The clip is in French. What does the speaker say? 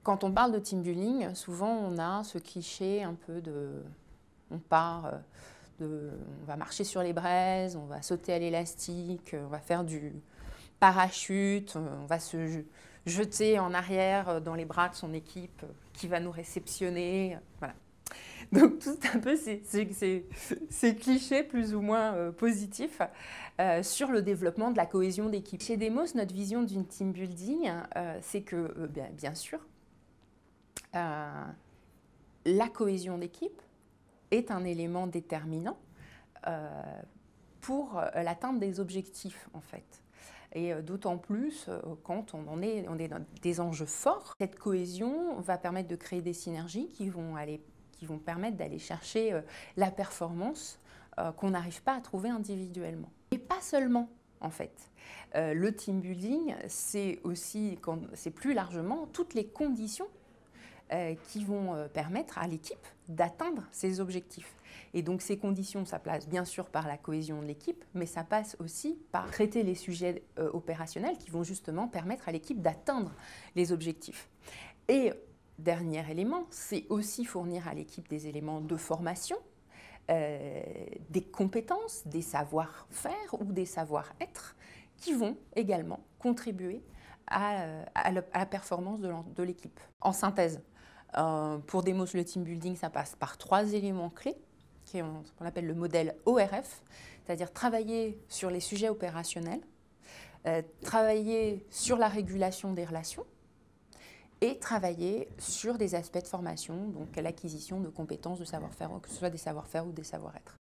Quand on parle de team building, souvent on a ce cliché un peu de... On part on va marcher sur les braises, on va sauter à l'élastique, on va faire du parachute, on va se jeter en arrière dans les bras de son équipe qui va nous réceptionner. Voilà. Donc tout un peu ces clichés plus ou moins positifs sur le développement de la cohésion d'équipe. Chez Demos, notre vision d'une team building, c'est que bien sûr, la cohésion d'équipe est un élément déterminant pour l'atteinte des objectifs en fait. Et d'autant plus quand on est dans des enjeux forts. Cette cohésion va permettre de créer des synergies qui vont permettre d'aller chercher la performance qu'on n'arrive pas à trouver individuellement. Et pas seulement en fait. Le team building, c'est aussi, c'est plus largement toutes les conditions qui vont permettre à l'équipe d'atteindre ses objectifs. Et donc ces conditions, ça passe bien sûr par la cohésion de l'équipe, mais ça passe aussi par traiter les sujets opérationnels qui vont justement permettre à l'équipe d'atteindre les objectifs. Et dernier élément, c'est aussi fournir à l'équipe des éléments de formation, des compétences, des savoir-faire ou des savoir-être qui vont également contribuer à la performance de l'équipe. En synthèse, pour Demos, le team building, ça passe par 3 éléments clés, qu'on appelle le modèle ORF, c'est-à-dire travailler sur les sujets opérationnels, travailler sur la régulation des relations et travailler sur des aspects de formation, donc l'acquisition de compétences, de savoir-faire, que ce soit des savoir-faire ou des savoir-être.